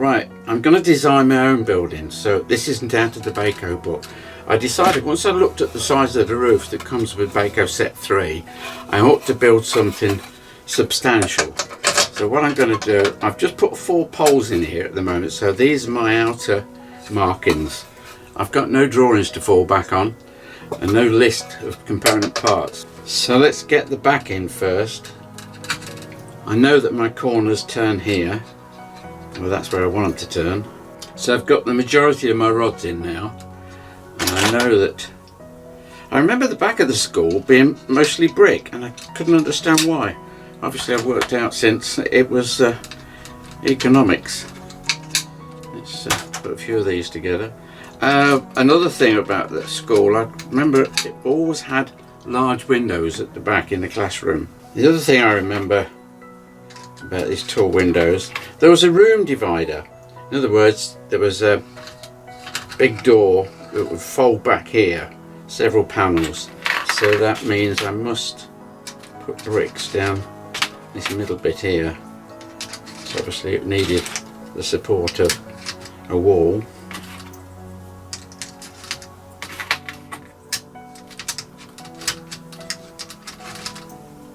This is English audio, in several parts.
Right, I'm going to design my own building, so this isn't out of the BAYKO book. I decided once I looked at the size of the roof that comes with BAYKO set 3, I ought to build something substantial. So what I'm going to do, I've just put 4 poles in here at the moment, so these are my outer markings. I've got no drawings to fall back on and no list of component parts. So let's get the back in first. I know that my corners turn here. Well, that's where I want them to turn. So I've got the majority of my rods in now, and I know that I remember the back of the school being mostly brick, and I couldn't understand why. Obviously I've worked out since it was economics. Let's put a few of these together. Another thing about the school, I remember it always had large windows at the back in the classroom. The other thing I remember about these tall windows, there was a room divider. In other words, there was a big door that would fold back here, several panels. So that means I must put bricks down this middle bit here. So obviously it needed the support of a wall.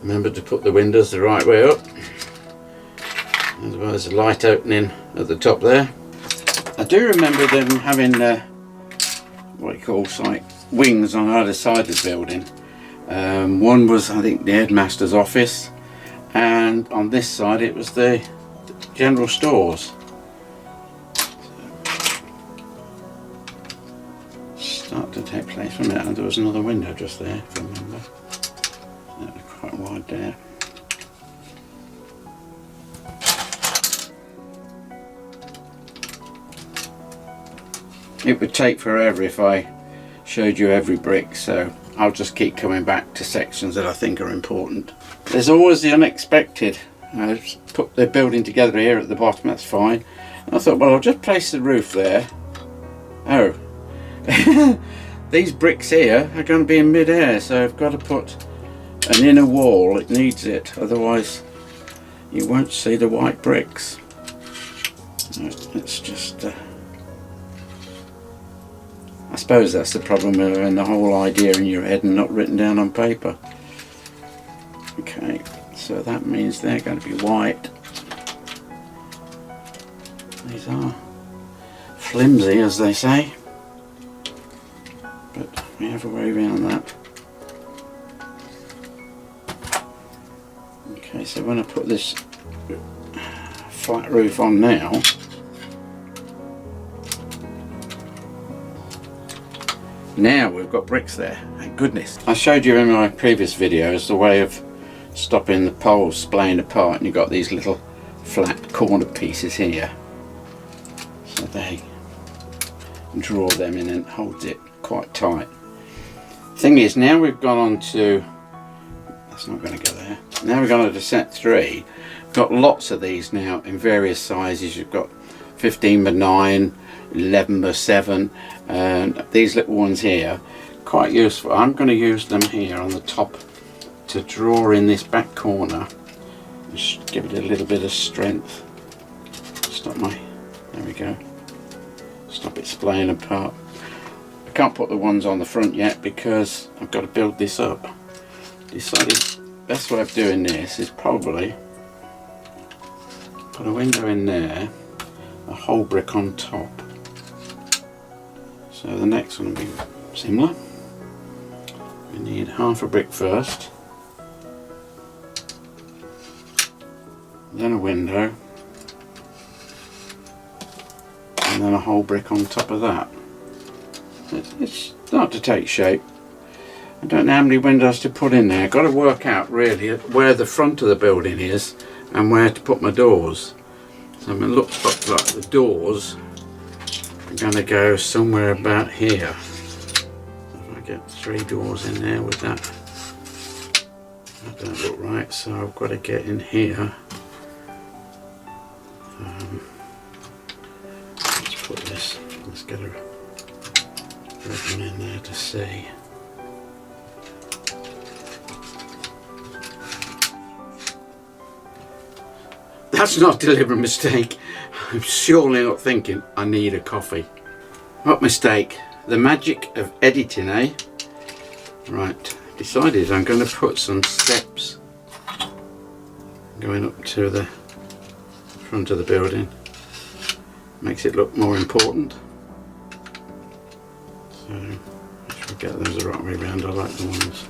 Remember to put the windows the right way up, as well as a light opening at the top there. I do remember them having what you call like wings on either side of the building. One was, I think, the headmaster's office, and on this side it was the general stores. Start to take place from it, and there was another window just there, if I remember. That was quite wide there. It would take forever if I showed you every brick, so I'll just keep coming back to sections that I think are important. There's always the unexpected. I just put the building together here at the bottom, that's fine. And I thought, well, I'll just place the roof there. Oh, these bricks here are going to be in mid-air, so I've got to put an inner wall. It needs it, otherwise you won't see the white bricks. Right, let's just I suppose that's the problem with having the whole idea in your head and not written down on paper. Okay, so that means they're going to be white. These are flimsy, as they say, but we have a way around that. Okay, so when I put this flat roof on now, now we've got bricks there, thank goodness. I showed you in my previous videos the way of stopping the poles splaying apart, and you've got these little flat corner pieces here. So they draw them in and hold it quite tight. Thing is, now we've gone on to, that's not going to go there. Now we've gone on to set 3. We've got lots of these now in various sizes. You've got 15 by 9, 11 by 7, and these little ones here, quite useful. I'm going to use them here on the top to draw in this back corner, just give it a little bit of strength. Stop there we go, stop it splaying apart. I can't put the ones on the front yet because I've got to build this up. Decided best way of doing this is probably put a window in there, a whole brick on top. So the next one will be similar. We need half a brick first, then a window, and then a whole brick on top of that. It's starting to take shape. I don't know how many windows to put in there. I've got to work out really where the front of the building is and where to put my doors. So I'm going to look like the doors are going to go somewhere about here. If I get 3 doors in there with that, that don't look right, so I've got to get in here. Let's put this, let's get a ribbon in there to see. That's not a deliberate mistake. I'm surely not thinking I need a coffee. What mistake. The magic of editing, eh? Right, decided I'm going to put some steps going up to the front of the building. Makes it look more important. So I should get those the right way around. I like the ones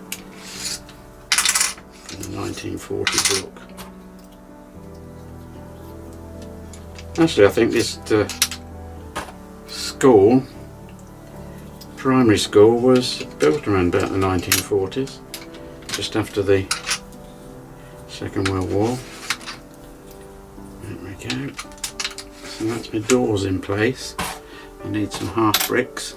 in the 1940s look. Actually, I think this school, primary school, was built around about the 1940s, just after the Second World War. There we go. So that's my doors in place. I need some half bricks.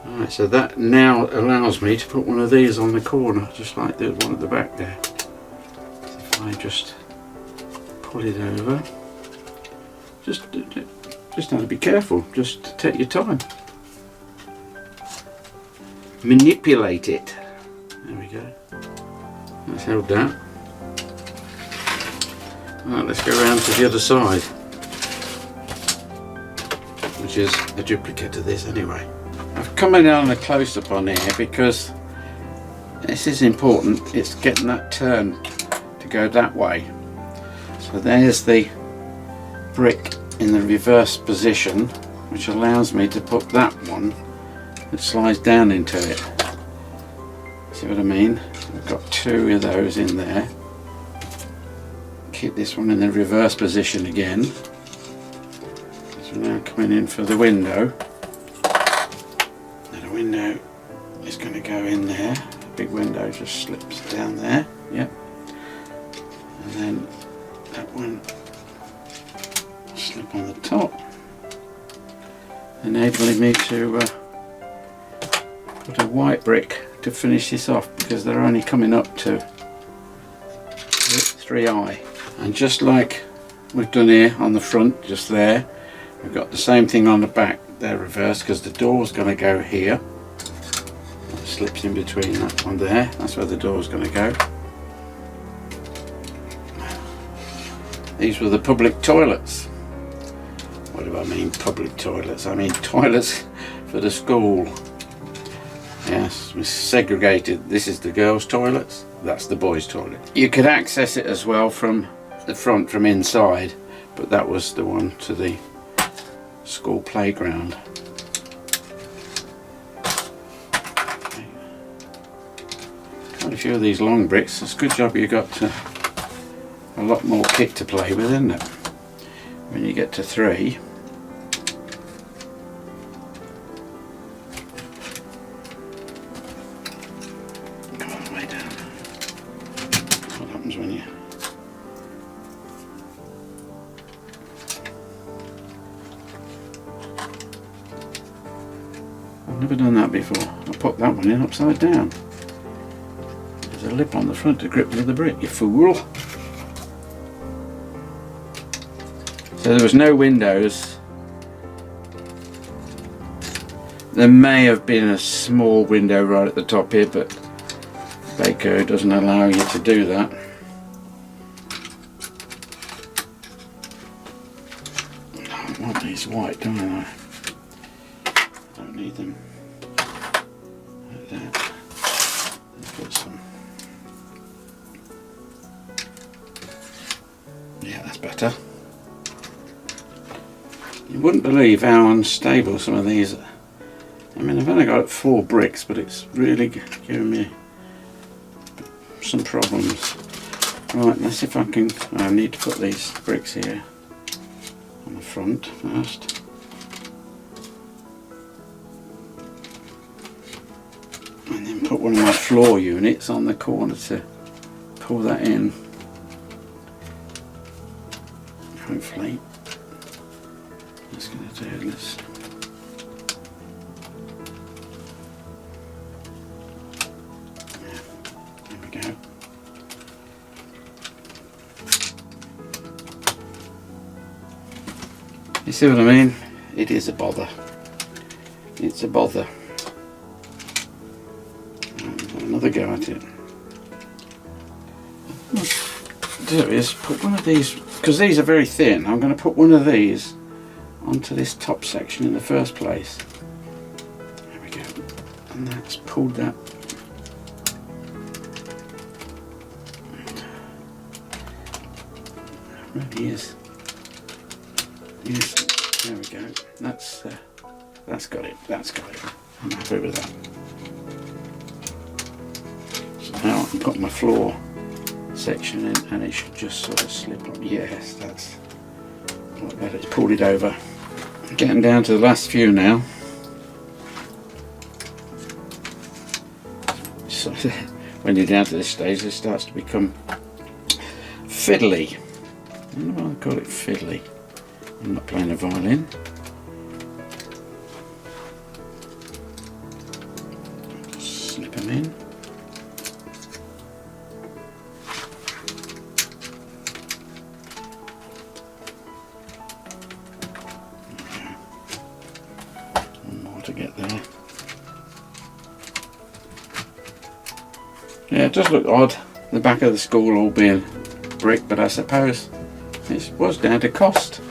Alright, so that now allows me to put one of these on the corner, just like the one at the back there. So if I just pull it over, just have to be careful, just take your time. Manipulate it. There we go. That's held down. Right, let's go around to the other side, which is a duplicate of this anyway. I've come in on a close-up on here because this is important. It's getting that turn to go that way. So there's the brick in the reverse position, which allows me to put that one that slides down into it. See what I mean? I've got two of those in there. Keep this one in the reverse position again. So now coming in for the window. Now the window is going to go in there. The big window just slips down there. Yep. And then that one slip on the top, enabling me to put a white brick to finish this off, because they're only coming up to 3i. And just like we've done here on the front, just there, we've got the same thing on the back. They're reversed because the door's going to go here. It slips in between that one there. That's where the door's going to go. These were the public toilets. What do I mean public toilets? I mean toilets for the school. Yes, we segregated. This is the girls' toilets, that's the boys' toilet. You could access it as well from the front, from inside, but that was the one to the school playground. Okay. Quite a few of these long bricks. It's a good job you got a lot more kit to play with, isn't it? When you get to 3. Go all the way down. What happens when you... I've never done that before. I put that one in upside down. There's a lip on the front to grip the other brick, you fool. So there was no windows. There may have been a small window right at the top here, but BAYKO doesn't allow you to do that. I want these white, don't I? I don't need them like that. Let's put some. Yeah, that's better. You wouldn't believe how unstable some of these are. I mean, I've only got 4 bricks, but it's really giving me some problems. Right, let's see if I can... I need to put these bricks here on the front first. And then put one of my floor units on the corner to pull that in. Hopefully. That's going to do this. Yeah, there we go. You see what I mean? It is a bother. It's a bother. another go at it. Do is put one of these, because these are very thin, I'm going to put one of these onto this top section in the first place. There we go. And that's pulled that. It really is. Yes, there we go. That's got it. That's got it. I'm happy with that. So now I can put my floor section in, and it should just sort of slip up. Yes, that's a lot better. It's pulled it over. Getting down to the last few now. So when you're down to this stage, it starts to become fiddly. I don't know why I call it fiddly. I'm not playing a violin. Just slip them in. One more to get there. Yeah, it does look odd, the back of the school all being brick, but I suppose it was down to cost.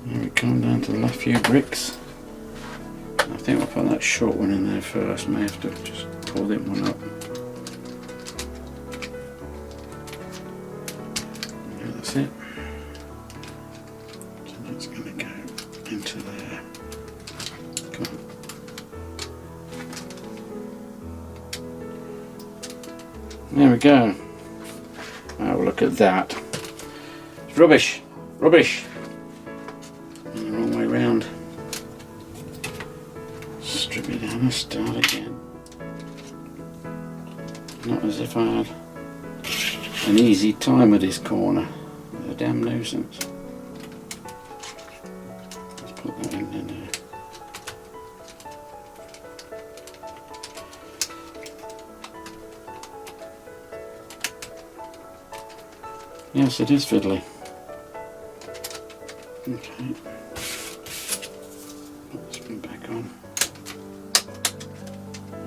Here we come down to the last few bricks. I think we'll put that short one in there first. May have to just pull that one up. Yeah, that's it. So that's going to go into there. Come on. There we go. Oh, look at that. It's rubbish. Rubbish. And the wrong way round. Strip it down and start again. Not as if I had an easy time with this corner. A damn nuisance. Let's put that in there. Yes, it is fiddly. Okay. Let's put it back on.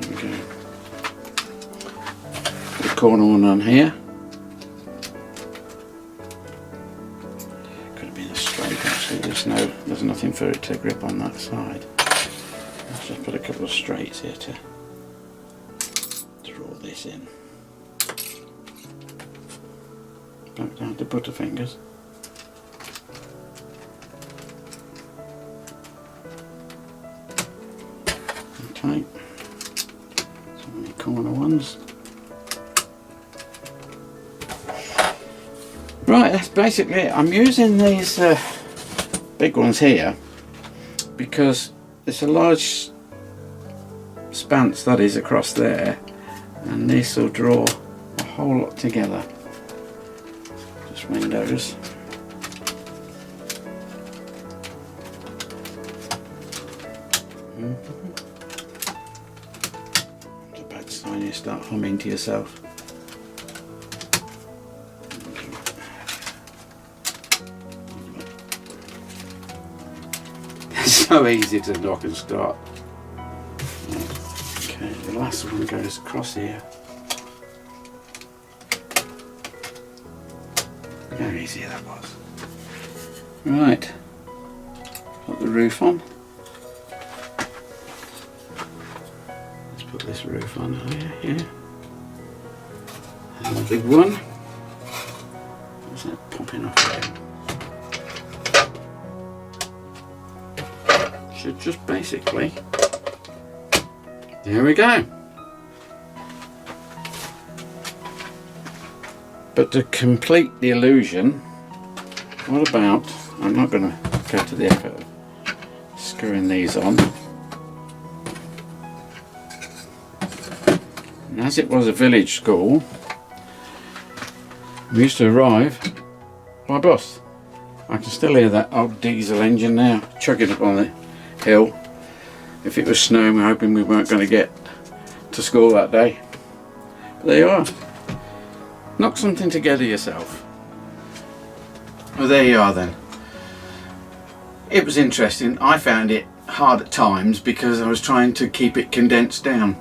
There we go. Put the corner one on here. Could have been a straight actually. There's nothing for it to grip on that side. Let's just put a couple of straights here to draw this in. Back down to butterfingers. Okay, so many corner ones. Right, that's basically it. I'm using these big ones here because it's a large spanse that is across there, and this will draw a whole lot together. Windows. It's a bad sign you start humming to yourself. It's so easy to knock and start. Okay, the last one goes across here. How easy that was. Right, put the roof on. Let's put this roof on here. And the big one. What's that popping off again? Should just basically. There we go. But to complete the illusion, what about, I'm not going to go to the effort of screwing these on. And as it was a village school, we used to arrive by bus. I can still hear that old diesel engine now, chugging up on the hill. If it was snowing, we're hoping we weren't going to get to school that day. But there you are. Knock something together yourself. Well, there you are then. It was interesting. I found it hard at times because I was trying to keep it condensed down.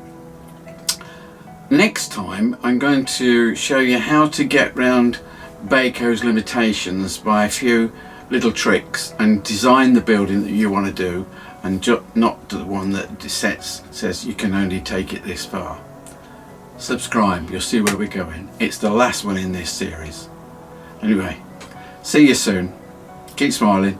Next time I'm going to show you how to get round BAYKO's limitations by a few little tricks and design the building that you want to do, and not the one that says you can only take it this far. Subscribe, you'll see where we're going. It's the last one in this series. Anyway, see you soon. Keep smiling.